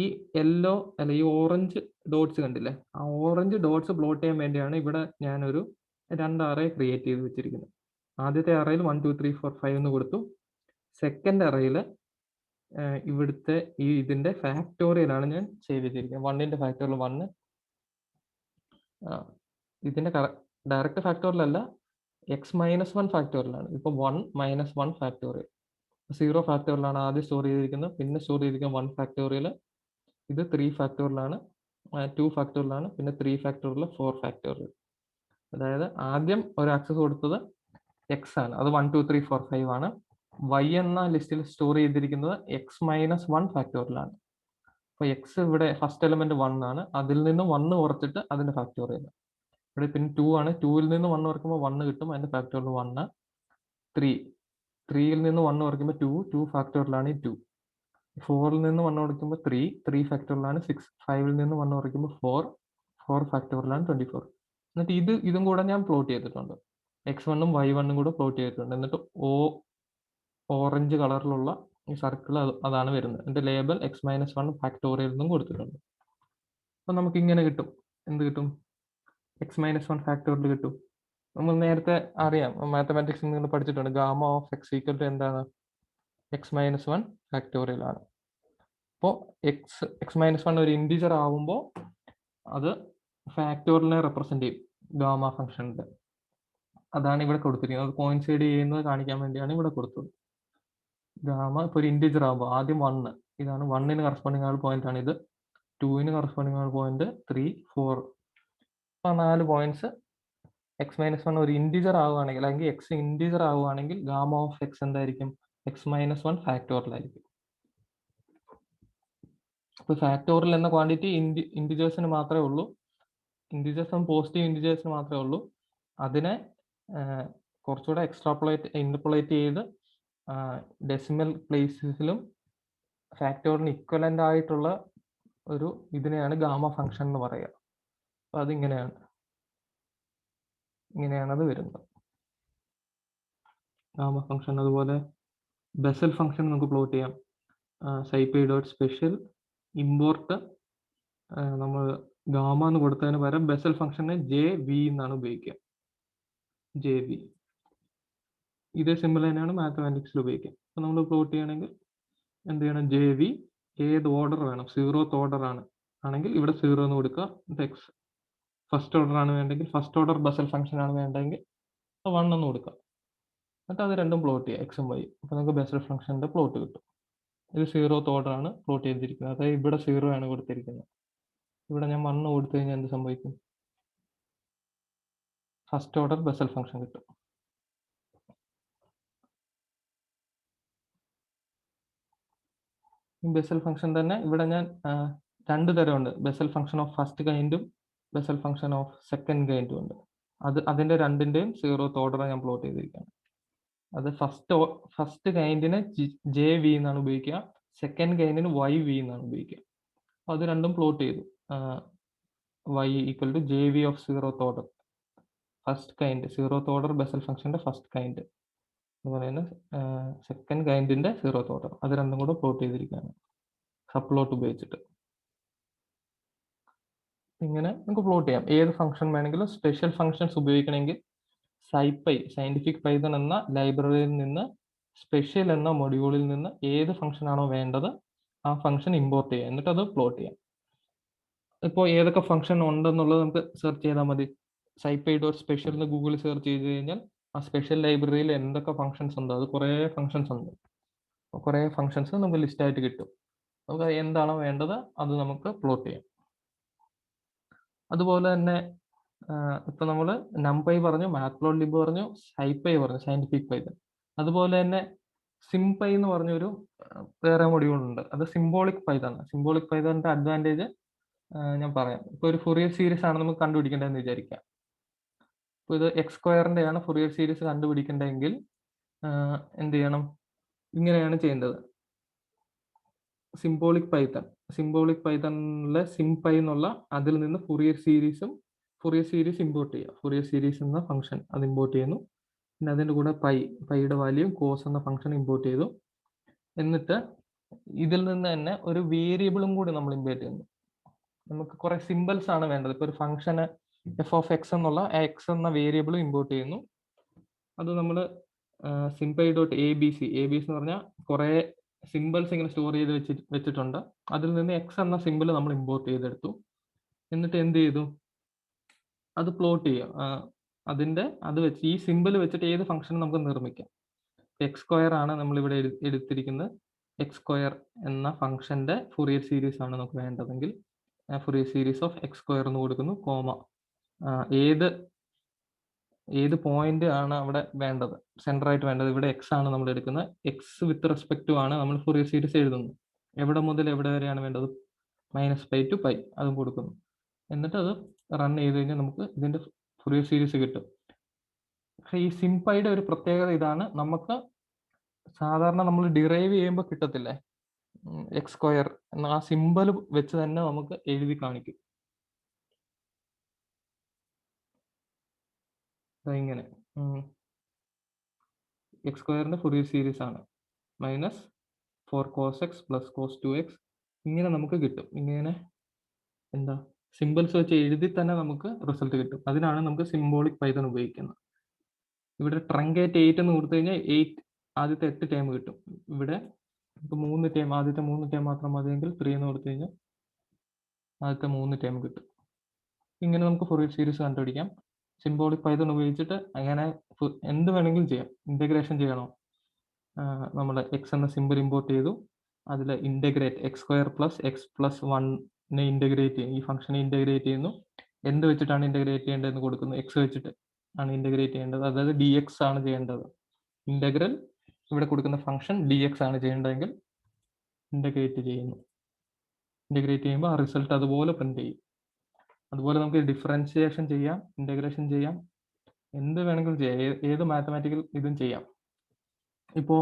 ഈ യെല്ലോ അല്ല ഈ ഓറഞ്ച് ഡോട്ട്സ് കണ്ടില്ലേ, ആ ഓറഞ്ച് ഡോട്ട്സ് പ്ലോട്ട് ചെയ്യാൻ വേണ്ടിയാണ് ഇവിടെ ഞാനൊരു 2 അറേ ക്രിയേറ്റ് ചെയ്ത് വെച്ചിരിക്കുന്നത്. ആദ്യത്തെ അറയിൽ 1 2 3 4 5 എന്ന് കൊടുത്തു. സെക്കൻഡ് അറയിൽ ഇവിടുത്തെ ഇതിന്റെ ഫാക്ടോറിയലാണ് ഞാൻ സേവ് ചെയ്തിരിക്കുന്നത്. 1ന്റെ ഫാക്ടോറിയൽ 1, ഇതിന്റെ ഡയറക്റ്റ് ഫാക്ടോറിയൽ അല്ല, x-1 ഫാക്ടോറിയലാണ്. ഇപ്പൊ 1 - 1 ഫാക്ടോറിയൽ, 0 ഫാക്ടോറിയലാണ് ആദ്യം സ്റ്റോർ ചെയ്തിരിക്കുന്നത്. പിന്നെ സ്റ്റോർ ചെയ്തിരിക്കുന്ന 1 ഫാക്ടോറിയൽ, ഇത് 3 ഫാക്ടോറിയലാണ്, 2 ഫാക്ടോറിയലാണ്, പിന്നെ 3 ഫാക്ടോറിയൽ, 4 ഫാക്ടോറിയൽ. അതായത് ആദ്യം ഒരു ആക്സസ് കൊടുത്തത് എക്സ് ആണ്, അത് 1 2 3 4 5 ആണ്. y എന്ന ലിസ്റ്റിൽ സ്റ്റോർ ചെയ്തിരിക്കുന്നത് x-1 ഫാക്ടോറിയലാണ്. അപ്പോൾ എക്സ് ഇവിടെ ഫസ്റ്റ് എലമെന്റ് 1 ആണ്, അതിൽ നിന്ന് 1 കുറച്ചിട്ട് അതിന്റെ ഫാക്ടോറിയൽ. ഇവിടെ പിന്നെ 2 ആണ്, 2-ൽ നിന്ന് 1 കുറയ്ക്കുമ്പോൾ 1 കിട്ടും, അതിന്റെ ഫാക്ടോറിയൽ 1. 3-ൽ നിന്ന് 1 കുറയ്ക്കുമ്പോൾ 2 ഫാക്ടോറിയലാണ് ഈ 2. 4-ൽ നിന്ന് 1 കുറയ്ക്കുമ്പോൾ 3 ഫാക്ടോറിയലാണ് 6. 5-ൽ നിന്ന് 1 കുറയ്ക്കുമ്പോൾ 4 ഫാക്ടോറിയലാണ് 24. എന്നിട്ട് ഇതും കൂടെ ഞാൻ പ്ലോട്ട് ചെയ്തിട്ടുണ്ട്. x1-ഉം y1-ഉം കൂടെ പ്ലോട്ട് ചെയ്തിട്ടുണ്ട്. എന്നിട്ട് ഓറഞ്ച് കളറിലുള്ള ഈ സർക്കിൾ അതാണ് വരുന്നത്. അതിന്റെ ലേബൽ x-1 ഫാക്ടോറിയൽ എന്നും കൊടുത്തിട്ടുണ്ട്. അപ്പൊ നമുക്ക് ഇങ്ങനെ കിട്ടും. എന്ത് കിട്ടും? x-1 ഫാക്ടോറിയൽ കിട്ടും. നമ്മൾ നേരത്തെ അറിയാം, മാത്തമാറ്റിക്സ് നിങ്ങൾ പഠിച്ചിട്ടുണ്ട്, gamma of X equal to എന്താണ്? x-1 ഫാക്ടോറിയൽ ആണ്. അപ്പോൾ x-1 ഒരു ഇൻറ്റിജർ ആവുമ്പോൾ അത് ഫാക്ടോറിയലിനെ റെപ്രസെന്റ് ചെയ്യും ഗാമ ഫംഗ്ഷനിൽ. അതാണ് ഇവിടെ കൊടുത്തിരിക്കുന്നത്. അത് കോയിൻസൈഡ് ചെയ്യുന്നത് കാണിക്കാൻ വേണ്ടിയാണ് ഇവിടെ കൊടുത്തത്. ഗാമ ഇപ്പോൾ ഒരു ഇൻറ്റിജർ ആകുമ്പോൾ ആദ്യം 1, ഇതാണ് 1-ന് കറസ്പോണ്ടിങ് ആയ പോയിന്റ് ആണ് ഇത്. 2-ന് കറസ്പോണ്ടിങ് ആയ പോയിന്റ് 3 4 അപ്പോൾ 4 പോയിന്റ്സ് എക്സ് മൈനസ് വൺ ഒരു ഇൻറ്റീജർ ആവുകയാണെങ്കിൽ, അല്ലെങ്കിൽ എക്സ് ഇൻറ്റീജർ ആവുകയാണെങ്കിൽ ഗാമ ഓഫ് എക്സ് എന്തായിരിക്കും? എക്സ് മൈനസ് വൺ ഫാക്ടോറിയൽ ആയിരിക്കും. അപ്പോൾ ഫാക്ടോറിയൽ എന്ന ക്വാണ്ടിറ്റി ഇൻറ്റിജേഴ്സിന് മാത്രമേ ഉള്ളൂ. ഇൻറ്റിജേഴ്സും പോസിറ്റീവ് ഇൻറ്റിജേഴ്സിന് മാത്രമേ ഉള്ളൂ. അതിനെ കുറച്ചുകൂടെ ഇന്റർപോളേറ്റ് ചെയ്ത് ഡെസിമൽ പ്ലേസസിലും ഫാക്ടോറിയലിന് ഇക്വലന്റ് ആയിട്ടുള്ള ഒരു ഇതിനെയാണ് ഗാമ ഫംഗ്ഷൻ എന്ന് പറയുക. അപ്പൊ അതിങ്ങനെയാണ്, അത് വരുന്നത് ഗാമ ഫംഗ്ഷൻ. അതുപോലെ ബെസൽ ഫംഗ്ഷൻ നമുക്ക് പ്ലോട്ട് ചെയ്യാം. സൈപ്പൈ ഡോട്ട് സ്പെഷ്യൽ ഇമ്പോർട്ട് നമ്മൾ ഗാമ എന്ന് കൊടുത്തതിന് പകരം ബെസൽ ഫംഗ്ഷനെ ജെ വി എന്നാണ് ഉപയോഗിക്കുക. ജെ വി ഇതേ സിമ്പിൾ തന്നെയാണ് മാത്തമാറ്റിക്സിൽ ഉപയോഗിക്കുക. അപ്പൊ നമ്മൾ പ്ലോട്ട് ചെയ്യണമെങ്കിൽ എന്ത് ചെയ്യണം? ജെ വി ഏത് ഓർഡർ വേണം? 0th ഓർഡർ ആണെങ്കിൽ ഇവിടെ 0 എന്ന് കൊടുക്കുക. എക്സ് ഫസ്റ്റ് ഓർഡർ ആണ് വേണ്ടെങ്കിൽ, ഫസ്റ്റ് ഓർഡർ ബെസൽ ഫംഗ്ഷൻ ആണ് വേണ്ടെങ്കിൽ 1 എന്ന് കൊടുക്കുക. എന്നിട്ട് അത് രണ്ടും പ്ലോട്ട് ചെയ്യുക, എക്സും വൈ. അപ്പോൾ നമുക്ക് ബെസൽ ഫംഗ്ഷന്റെ പ്ലോട്ട് കിട്ടും. ഇത് 0th ഓർഡർ ആണ് പ്ലോട്ട് ചെയ്തിരിക്കുന്നത്. അതായത് ഇവിടെ 0 ആണ് കൊടുത്തിരിക്കുന്നത്. ഇവിടെ ഞാൻ 1 കൊടുത്തു കഴിഞ്ഞാൽ എന്ത് സംഭവിക്കും? ഫസ്റ്റ് ഓർഡർ ബെസൽ ഫംഗ്ഷൻ കിട്ടും. ബെസൽ ഫംഗ്ഷൻ തന്നെ ഇവിടെ ഞാൻ 2 തരമുണ്ട്. ബെസൽ ഫംഗ്ഷൻ ഓഫ് ഫസ്റ്റ് കൈൻഡും ബെസൽ ഫംഗ്ഷൻ ഓഫ് സെക്കൻഡ് കൈൻഡും ഉണ്ട്. അതിന്റെ രണ്ടിന്റെയും 0th ഓർഡർ ഞാൻ പ്ലോട്ട് ചെയ്തിരിക്കുകയാണ്. അത് ഫസ്റ്റ് കൈൻഡിനെ ജെ വി എന്നാണ് ഉപയോഗിക്കുക, സെക്കൻഡ് കൈൻഡിന് വൈ വി എന്നാണ് ഉപയോഗിക്കുക. അത് രണ്ടും പ്ലോട്ട് ചെയ്തു. Y equal to J V of 0th order first kind, 0th order Bessel ഫംഗ്ഷന്റെ ഫസ്റ്റ് കൈൻഡ്, അതുപോലെ തന്നെ സെക്കൻഡ് കൈൻഡിന്റെ 0th ഓർഡർ. അത് രണ്ടും കൂടെ പ്ലോട്ട് ചെയ്തിരിക്കുകയാണ് സബ്പ്ലോട്ട് ഉപയോഗിച്ചിട്ട്. ഇങ്ങനെ നമുക്ക് പ്ലോട്ട് ചെയ്യാം. ഏത് ഫംഗ്ഷൻ വേണമെങ്കിലും. സ്പെഷ്യൽ ഫംഗ്ഷൻസ് ഉപയോഗിക്കണമെങ്കിൽ സൈപ്പൈ സയന്റിഫിക് പൈത്തൺ എന്ന ലൈബ്രറിയിൽ നിന്ന് സ്പെഷ്യൽ എന്ന മൊഡ്യൂളിൽ നിന്ന് ഏത് ഫംഗ്ഷൻ ആണോ വേണ്ടത് ആ ഫംഗ്ഷൻ ഇമ്പോർട്ട് ചെയ്യാം, എന്നിട്ട് അത് പ്ലോട്ട് ചെയ്യാം. ഇപ്പോൾ ഏതൊക്കെ ഫംഗ്ഷൻ ഉണ്ടെന്നുള്ളത് നമുക്ക് സെർച്ച് ചെയ്താൽ മതി. സൈപ്പൈ ഡോട്ട് സ്പെഷ്യൽ എന്ന് ഗൂഗിളിൽ സെർച്ച് ചെയ്ത് കഴിഞ്ഞാൽ ആ സ്പെഷ്യൽ ലൈബ്രറിയിൽ എന്തൊക്കെ ഫംഗ്ഷൻസ് ഉണ്ടോ അത് കുറേ ഫംഗ്ഷൻസ് ഉണ്ട്. കുറേ ഫംഗ്ഷൻസ് നമുക്ക് ലിസ്റ്റ് ആയിട്ട് കിട്ടും. നമുക്ക് എന്താണോ വേണ്ടത് അത് നമുക്ക് പ്ലോട്ട് ചെയ്യാം. അതുപോലെ തന്നെ ഇപ്പൊ നമ്മൾ നംപൈ പറഞ്ഞു, മാത്പ്ലോട്ലിബ് പറഞ്ഞു, സൈപ്പൈ പറഞ്ഞു, സയന്റിഫിക് പൈത്തൺ. അതുപോലെ തന്നെ സിംപൈ എന്ന് പറഞ്ഞൊരു വേറെ മൊഡ്യൂൾ ഉണ്ട്. അത് സിംബോളിക് പൈത്തൺ. സിംബോളിക് പൈത്തണിന്റെ അഡ്വാൻറ്റേജ് ഞാൻ പറയാം. ഇപ്പൊ ഒരു ഫുറിയർ സീരീസ് ആണ് നമുക്ക് കണ്ടുപിടിക്കേണ്ടതെന്ന് വിചാരിക്കാം. ഇപ്പൊ ഇത് എക്സ് സ്ക്വയറിന്റെ ആണ് ഫുറിയർ സീരീസ് കണ്ടുപിടിക്കേണ്ടതെങ്കിൽ എന്ത് ചെയ്യണം? ഇങ്ങനെയാണ് ചെയ്യേണ്ടത്. സിംബോളിക് പൈത്തണിലെ സിംപൈ എന്നുള്ള അതിൽ നിന്ന് ഫുറിയർ സീരീസ് ഇമ്പോർട്ട് ചെയ്യുക. ഫുറിയർ സീരീസ് എന്ന ഫംഗ്ഷൻ അത് ഇമ്പോർട്ട് ചെയ്യുന്നു. പിന്നെ അതിൻ്റെ കൂടെ പൈയുടെ വാല്യൂ കോസ് എന്ന ഫംഗ്ഷൻ ഇമ്പോർട്ട് ചെയ്തു. എന്നിട്ട് ഇതിൽ നിന്ന് തന്നെ ഒരു വേരിയബിളും കൂടി നമ്മൾ ഇമ്പോർട്ട് ചെയ്യുന്നു. നമുക്ക് കുറെ സിമ്പിൾസ് ആണ് വേണ്ടത്. ഇപ്പൊ ഒരു ഫംഗ്ഷന് എഫ് ഓഫ് എക്സ് എന്നുള്ള എക്സ് എന്ന വേരിയബിളും ഇമ്പോർട്ട് ചെയ്യുന്നു. അത് നമ്മൾ സിംപൈ ഡോട്ട് എ ബി സി എന്ന് പറഞ്ഞാൽ കുറെ സിമ്പിൾസ് ഇങ്ങനെ സ്റ്റോർ ചെയ്ത് വെച്ചിട്ടുണ്ട്. അതിൽ നിന്ന് എക്സ് എന്ന സിമ്പിൾ നമ്മൾ ഇമ്പോർട്ട് ചെയ്തെടുത്തു. എന്നിട്ട് എന്ത് ചെയ്തു? അത് പ്ലോട്ട് ചെയ്യുക. അത് വെച്ച് ഈ സിമ്പിൾ വെച്ചിട്ട് ഏത് ഫംഗ്ഷനും നമുക്ക് നിർമ്മിക്കാം. എക്സ് സ്ക്വയർ ആണ് നമ്മൾ ഇവിടെ എടുത്തിരിക്കുന്നത്. എക്സ് സ്ക്വയർ എന്ന ഫംഗ്ഷന്റെ ഫുറിയർ സീരീസ് ആണ് നമുക്ക് വേണ്ടതെങ്കിൽ Fourier series of X square എന്ന് കൊടുക്കുന്നു, കോമ ഏത് പോയിന്റ് ആണ് അവിടെ വേണ്ടത്, സെന്റർ ആയിട്ട് വേണ്ടത്. ഇവിടെ എക്സ് ആണ് നമ്മൾ എടുക്കുന്നത്. എക്സ് വിത്ത് റെസ്പെക്ട് ടു ആണ് നമ്മൾ ഫുറിയർ സീരീസ് എഴുതുന്നത്. എവിടെ മുതൽ എവിടെ വരെയാണ് വേണ്ടത്? -π to π അതും കൊടുക്കുന്നു. എന്നിട്ട് അത് റൺ ചെയ്ത് കഴിഞ്ഞാൽ നമുക്ക് ഇതിന്റെ ഫുറിയർ സീരീസ് കിട്ടും. പക്ഷെ ഈ സിംപൈയുടെ ഒരു പ്രത്യേകത ഇതാണ്, നമുക്ക് സാധാരണ നമ്മൾ ഡിറൈവ് ചെയ്യുമ്പോൾ കിട്ടത്തില്ലേ എക്സ് സ്ക്വയർ എന്ന ആ സിമ്പൽ വെച്ച് തന്നെ നമുക്ക് എഴുതി കാണിക്കും. ഇങ്ങനെ എക്സ് സ്ക്വയറിന്റെ ഫുറിയർ സീരീസ് ആണ് -4 cos x + cos 2x ഇങ്ങനെ നമുക്ക് കിട്ടും. ഇങ്ങനെ എന്താ സിമ്പിൾസ് വെച്ച് എഴുതി തന്നെ നമുക്ക് റിസൾട്ട് കിട്ടും. അതിനാണ് നമുക്ക് സിംബോളിക് പൈത്തൺ ഉപയോഗിക്കുന്നത്. ഇവിടെ ട്രങ്കേറ്റ് 8 എന്ന് കൊടുത്തു കഴിഞ്ഞാൽ 8 ആദ്യത്തെ 8 ടേം കിട്ടും. ഇവിടെ ഇപ്പൊ 3 ടേം, ആദ്യത്തെ 3 ടേം മാത്രം മതിയെങ്കിൽ 3 എന്ന് കൊടുത്തു കഴിഞ്ഞാൽ ആദ്യത്തെ 3 ടേം കിട്ടും. ഇങ്ങനെ നമുക്ക് ഫുറിയർ സീരീസ് കണ്ടുപിടിക്കാം. സിംബോളിക് പൈത്തൺ ഉപയോഗിച്ചിട്ട് അങ്ങനെ എന്ത് വേണമെങ്കിലും ചെയ്യാം. ഇന്റഗ്രേഷൻ ചെയ്യണോ? നമ്മൾ എക്സ് എന്ന സിമ്പിൾ ഇമ്പോർട്ട് ചെയ്തു. അതിൽ ഇന്റഗ്രേറ്റ് x² + x + 1 ഇന്റഗ്രേറ്റ് ചെയ്യും. ഈ ഫംഗ്ഷനെ ഇന്റഗ്രേറ്റ് ചെയ്യുന്നു. എന്ത് വെച്ചിട്ടാണ് ഇന്റഗ്രേറ്റ് ചെയ്യേണ്ടതെന്ന് കൊടുക്കുന്നു. എക്സ് വെച്ചിട്ട് ആണ് ഇന്റഗ്രേറ്റ് ചെയ്യേണ്ടത്, അതായത് ഡി എക്സ് ആണ് ചെയ്യേണ്ടത്. ഇന്റഗ്രൽ ഇവിടെ കൊടുക്കുന്ന ഫംഗ്ഷൻ ഡി എക്സ് ആണ് ചെയ്യേണ്ടതെങ്കിൽ ഇന്റഗ്രേറ്റ് ചെയ്യുന്നു. ഇന്റഗ്രേറ്റ് ചെയ്യുമ്പോൾ ആ റിസൾട്ട് അതുപോലെ പ്രിന്റ് ചെയ്യും. അതുപോലെ നമുക്ക് ഡിഫറൻഷിയേഷൻ ചെയ്യാം, ഇന്റഗ്രേഷൻ ചെയ്യാം, എന്ത് വേണമെങ്കിലും ചെയ്യാം, ഏത് മാത്തമാറ്റിക്കൽ ഇതും ചെയ്യാം. ഇപ്പോൾ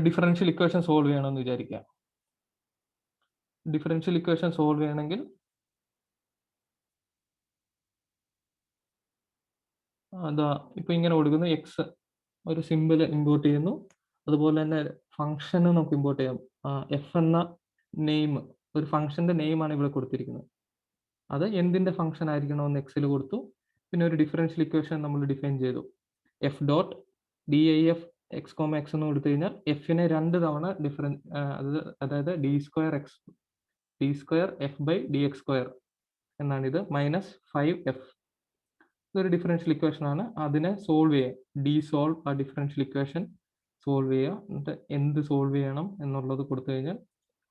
ഡിഫറൻഷ്യൽ ഇക്വേഷൻ സോൾവ് ചെയ്യണമെന്ന് വിചാരിക്കാം. ഡിഫറൻഷ്യൽ ഇക്വേഷൻ സോൾവ് ചെയ്യണമെങ്കിൽ അതാ ഇപ്പൊ ഇങ്ങനെ കൊടുക്കുന്നു, എക്സ് ഒരു സിമ്പിൾ ഇമ്പോർട്ട് ചെയ്യുന്നു. അതുപോലെ തന്നെ ഫംഗ്ഷന് നമുക്ക് ഇമ്പോർട്ട് ചെയ്യാം. എഫ് എന്ന നെയിം, ഒരു ഫംഗ്ഷന്റെ നെയിമാണ് ഇവിടെ കൊടുത്തിരിക്കുന്നത്. അത് എന്തിന്റെ ഫംഗ്ഷൻ ആയിരിക്കണമെന്ന് എക്സിൽ കൊടുത്തു. പിന്നെ ഒരു ഡിഫറൻഷ്യൽ ഇക്വേഷൻ നമ്മൾ ഡിഫൈൻ ചെയ്തു. F dot D I F X comma X എന്ന് കൊടുത്തു കഴിഞ്ഞാൽ എഫിനെ 2 തവണ അതായത് D square F by D X square എന്നാണ് ഇത്, മൈനസ് 5f. ഇതൊരു ഡിഫറൻഷ്യൽ ഇക്വേഷൻ ആണ്. അതിനെ സോൾവ് ചെയ്യുക, ഡി സോൾവ് ആ ഡിഫറൻഷ്യൽ ഇക്വേഷൻ സോൾവ് ചെയ്യുക. എന്നിട്ട് എന്ത് സോൾവ് ചെയ്യണം എന്നുള്ളത് കൊടുത്തു കഴിഞ്ഞാൽ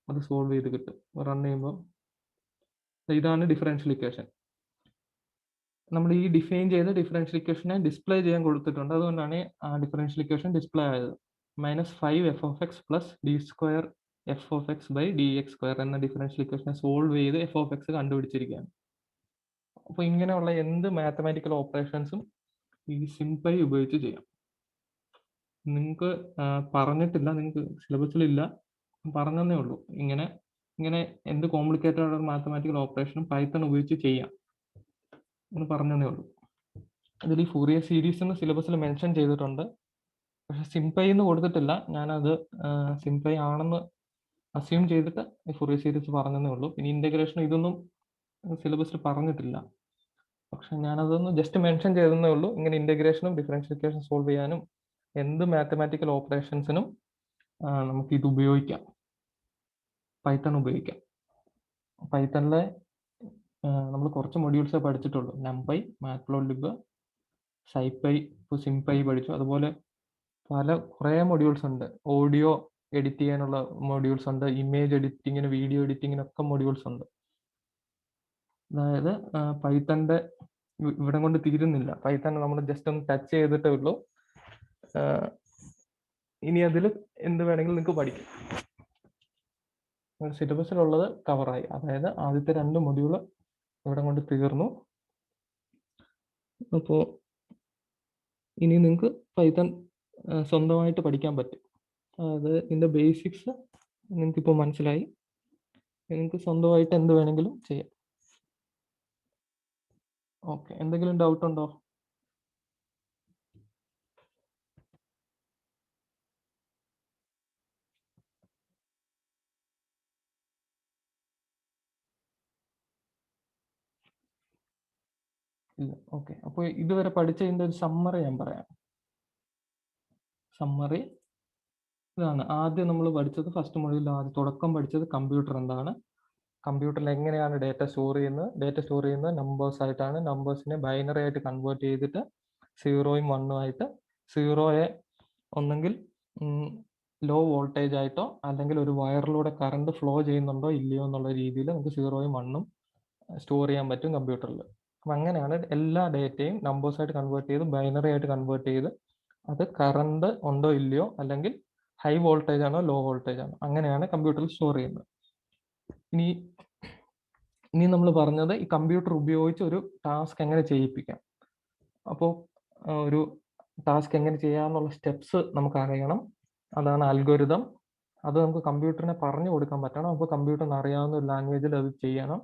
അത് സോൾവ് ചെയ്ത് കിട്ടും. റൺ ചെയ്യുമ്പോൾ ഇതാണ് ഡിഫറൻഷ്യൽ ഇക്വേഷൻ. നമ്മൾ ഈ ഡിഫൈൻ ചെയ്ത ഡിഫറൻഷ്യൽ ഇക്വേഷനെ ഡിസ്പ്ലേ ചെയ്യാൻ കൊടുത്തിട്ടുണ്ട്. അതുകൊണ്ടാണ് ആ ഡിഫറൻഷ്യൽ ഇക്വേഷൻ ഡിസ്പ്ലേ ആയത്. -5f(x) plus D square f(x) by D X square എന്ന ഡിഫറൻഷ്യൽ ഇക്വേഷനെ സോൾവ് ചെയ്ത് f(x) കണ്ടുപിടിച്ചിരിക്കുകയാണ്. അപ്പോൾ ഇങ്ങനെയുള്ള എന്ത് മാത്തമാറ്റിക്കൽ ഓപ്പറേഷൻസും ഈ സിംപൈ ഉപയോഗിച്ച് ചെയ്യാം. നിങ്ങൾക്ക് പറഞ്ഞിട്ടില്ല, നിങ്ങൾക്ക് സിലബസിലില്ല, പറഞ്ഞതേ ഉള്ളൂ. ഇങ്ങനെ എന്ത് കോംപ്ലിക്കേറ്റഡ് മാത്തമാറ്റിക്കൽ ഓപ്പറേഷനും പൈത്തൺ ഉപയോഗിച്ച് ചെയ്യാം എന്ന് പറഞ്ഞതേ ഉള്ളൂ. അതിൽ ഈ ഫൂറിയർ സീരീസ് എന്ന് സിലബസിൽ മെൻഷൻ ചെയ്തിട്ടുണ്ട്, പക്ഷെ സിംപൈ എന്ന് കൊടുത്തിട്ടില്ല. ഞാനത് സിംപൈ ആണെന്ന് അസ്യൂം ചെയ്തിട്ട് ഈ ഫൂറിയർ സീരീസ് പറഞ്ഞതേ ഉള്ളൂ. പിന്നെ ഇന്റഗ്രേഷൻ ഇതൊന്നും സിലബസിൽ പറഞ്ഞിട്ടില്ല, പക്ഷെ ഞാനതൊന്ന് ജസ്റ്റ് മെൻഷൻ ചെയ്തതേ ഉള്ളൂ. ഇങ്ങനെ ഇന്റഗ്രേഷനും ഡിഫറൻഷ്യൽ ഇക്വേഷൻ സോൾവ് ചെയ്യാനും എന്ത് മാത്തമാറ്റിക്കൽ ഓപ്പറേഷൻസിനും നമുക്ക് ഇത് ഉപയോഗിക്കാം, പൈത്തൺ ഉപയോഗിക്കാം. പൈത്തണിലെ നമ്മൾ കുറച്ച് മൊഡ്യൂൾസേ പഠിച്ചിട്ടുള്ളൂ. നംപൈ, മാറ്റ്പ്ലോട്ലിബ്, സൈപൈ, ഇപ്പോൾ സിംപൈ പഠിച്ചു. അതുപോലെ കുറേ മൊഡ്യൂൾസ് ഉണ്ട്. ഓഡിയോ എഡിറ്റ് ചെയ്യാനുള്ള മൊഡ്യൂൾസ് ഉണ്ട്, ഇമേജ് എഡിറ്റിങ്ങിന്, വീഡിയോ എഡിറ്റിങ്ങിനൊക്കെ മൊഡ്യൂൾസ് ഉണ്ട്. അതായത് പൈത്തണിന്റെ ഇവിടെ കൊണ്ട് തീരുന്നില്ല. പൈത്തൺ നമ്മൾ ജസ്റ്റ് ഒന്ന് ടച്ച് ചെയ്തിട്ടേ ഉള്ളൂ. ഇനി അതിൽ എന്ത് വേണമെങ്കിലും നിങ്ങൾക്ക് പഠിക്കാം. സിലബസിലുള്ളത് കവറായി. അതായത് ആദ്യത്തെ 2 മൊഡ്യൂള് ഇവിടെ കൊണ്ട് തീർന്നു. അപ്പോൾ ഇനി നിങ്ങൾക്ക് പൈത്തൺ സ്വന്തമായിട്ട് പഠിക്കാൻ പറ്റും. അതായത് ഇതിന്റെ ബേസിക്സ് നിങ്ങൾക്കിപ്പോൾ മനസ്സിലായി. നിങ്ങൾക്ക് സ്വന്തമായിട്ട് എന്ത് വേണമെങ്കിലും ചെയ്യാം. ഓക്കെ, എന്തെങ്കിലും ഡൗട്ട് ഉണ്ടോ? ഇല്ല. ഓക്കെ, അപ്പോൾ ഇതുവരെ പഠിച്ചതിന്റെ ഒരു സമ്മറി ഞാൻ പറയാം. സമ്മറി ഇതാണ്. ആദ്യം നമ്മൾ പഠിച്ചത് ഫസ്റ്റ് മൊഡ്യൂളിൽ തുടക്കം പഠിച്ചത് കമ്പ്യൂട്ടർ എന്താണ്, കമ്പ്യൂട്ടറിൽ എങ്ങനെയാണ് ഡേറ്റ സ്റ്റോർ ചെയ്യുന്നത് നമ്പേഴ്സ് ആയിട്ടാണ്. നമ്പേഴ്സിനെ ബൈനറി ആയിട്ട് കൺവേർട്ട് ചെയ്തിട്ട് 0ഉം 1ഉം ആയിട്ട്, 0യെ ഒന്നെങ്കിൽ ലോ വോൾട്ടേജ് ആയിട്ടോ അല്ലെങ്കിൽ ഒരു വയറിലൂടെ കറണ്ട് ഫ്ലോ ചെയ്യുന്നുണ്ടോ ഇല്ലയോ എന്നുള്ള രീതിയിൽ നമുക്ക് 0ഉം 1ഉം സ്റ്റോർ ചെയ്യാൻ പറ്റും കമ്പ്യൂട്ടറിൽ. അപ്പം അങ്ങനെയാണ് എല്ലാ ഡേറ്റയും നമ്പേഴ്സ് ആയിട്ട് കൺവേർട്ട് ചെയ്ത് ബൈനറി ആയിട്ട് കൺവേർട്ട് ചെയ്ത് അത് കറണ്ട് ഉണ്ടോ ഇല്ലയോ അല്ലെങ്കിൽ ഹൈ വോൾട്ടേജ് ആണോ ലോ വോൾട്ടേജ് ആണോ അങ്ങനെയാണ് കമ്പ്യൂട്ടറിൽ സ്റ്റോർ ചെയ്യുന്നത്. ഇനി നമ്മൾ പറഞ്ഞത് ഈ കമ്പ്യൂട്ടർ ഉപയോഗിച്ച് ഒരു ടാസ്ക് എങ്ങനെ ചെയ്യിപ്പിക്കാം. അപ്പോൾ ഒരു ടാസ്ക് എങ്ങനെ ചെയ്യാമെന്നുള്ള സ്റ്റെപ്സ് നമുക്ക് അറിയണം. അതാണ് അൽഗോരിതം. അത് നമുക്ക് കമ്പ്യൂട്ടറിനെ പറഞ്ഞു കൊടുക്കാൻ പറ്റണം. അപ്പോൾ കമ്പ്യൂട്ടറിന് അറിയാവുന്ന ഒരു ലാംഗ്വേജിൽ അത് ചെയ്യണം.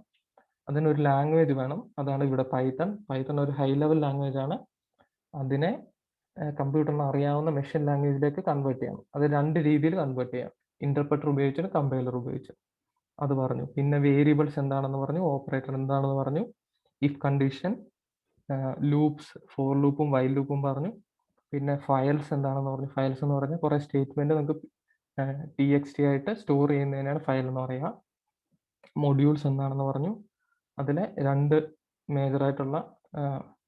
അതിനൊരു ലാംഗ്വേജ് വേണം. അതാണ് ഇവിടെ പൈത്തൺ. പൈത്തൺ ഒരു ഹൈ ലെവൽ ലാംഗ്വേജ് ആണ്. അതിനെ കമ്പ്യൂട്ടറിന് അറിയാവുന്ന മെഷീൻ ലാംഗ്വേജിലേക്ക് കൺവേർട്ട് ചെയ്യണം. അത് 2 രീതിയിൽ കൺവേർട്ട് ചെയ്യാം, ഇന്റർപ്രറ്റർ ഉപയോഗിച്ചും കമ്പൈലർ ഉപയോഗിച്ചും. അത് പറഞ്ഞു. പിന്നെ വേരിയബിൾസ് എന്താണെന്ന് പറഞ്ഞു, ഓപ്പറേറ്റർ എന്താണെന്ന് പറഞ്ഞു, ഇഫ് കണ്ടീഷൻ, ലൂപ്സ്, ഫോർ ലൂപ്പും വൈൽ ലൂപ്പും പറഞ്ഞു. പിന്നെ ഫയൽസ് എന്താണെന്ന് പറഞ്ഞു. ഫയൽസ് എന്ന് പറഞ്ഞാൽ കുറേ സ്റ്റേറ്റ്മെന്റ് നമുക്ക് TXT ആയിട്ട് സ്റ്റോർ ചെയ്യുന്നതിനാണ് ഫയൽ എന്ന് പറയുക. മൊഡ്യൂൾസ് എന്താണെന്ന് പറഞ്ഞു. അതിലെ 2 മേജറായിട്ടുള്ള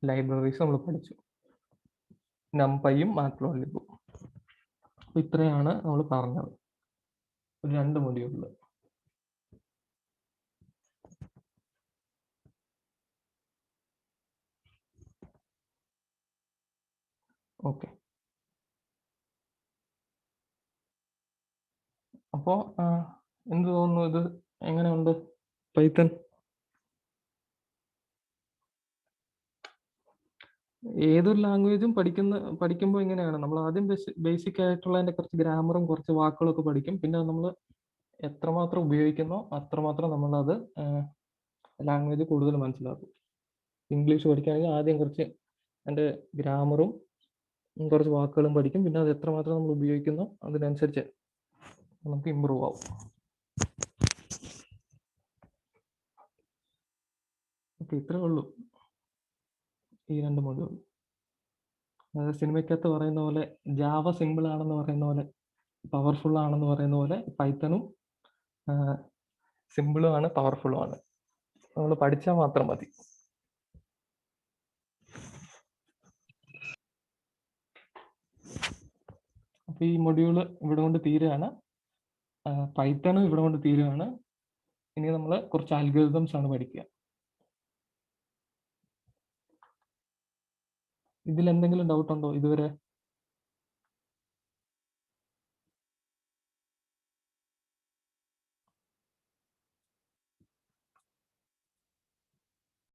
ലൈബ്രറീസ് നമ്മൾ പഠിച്ചു, നംപൈയും മാറ്റ്പ്ലോട്ലിബും. ഇത്രയാണ് നമ്മൾ പറഞ്ഞത് 2 മൊഡ്യൂളിൽ. ഓക്കെ. അപ്പോ എന്ത് തോന്നുന്നു, ഇത് എങ്ങനെയുണ്ട് പൈത്തൺ? ഏതൊരു ലാംഗ്വേജും പഠിക്കുമ്പോൾ ഇങ്ങനെയാണ്. നമ്മൾ ആദ്യം ബേസിക് ആയിട്ടുള്ളതിന്റെ കുറച്ച് ഗ്രാമറും കുറച്ച് വാക്കുകളൊക്കെ പഠിക്കും. പിന്നെ നമ്മൾ എത്രമാത്രം ഉപയോഗിക്കുന്നോ അത്രമാത്രം നമ്മളത് ലാംഗ്വേജ് കൂടുതൽ മനസ്സിലാക്കും. ഇംഗ്ലീഷ് പഠിക്കുകയാണെങ്കിൽ ആദ്യം കുറച്ച് അതിന്റെ ഗ്രാമറും കുറച്ച് വാക്കുകളും പഠിക്കും. പിന്നെ അത് എത്രമാത്രം നമ്മൾ ഉപയോഗിക്കുന്നോ അതിനനുസരിച്ച് നമുക്ക് ഇമ്പ്രൂവ് ആവും. ഓക്കെ, ഇത്രേ ഉള്ളൂ ഈ 2 മൊഡ്യൂൾ. അതായത് സിനിമയ്ക്കകത്ത് പറയുന്ന പോലെ ജാവ സിമ്പിൾ ആണെന്ന് പറയുന്ന പോലെ, പവർഫുൾ ആണെന്ന് പറയുന്ന പോലെ പൈത്തണും സിമ്പിളും ആണ്, പവർഫുള്ളും ആണ്. നമ്മൾ പഠിച്ചാൽ മാത്രം മതി. അപ്പൊ ഈ മൊഡ്യൂള് ഇവിടെ കൊണ്ട് തീരുകയാണ്. പൈത്തണും ഇവിടെ കൊണ്ട് തീരുകയാണ്. ഇനി നമ്മൾ കുറച്ച് അൽഗോരിതംസ് ആണ് പഠിക്കുക. ഇതിൽ എന്തെങ്കിലും ഡൗട്ട് ഉണ്ടോ ഇതുവരെ?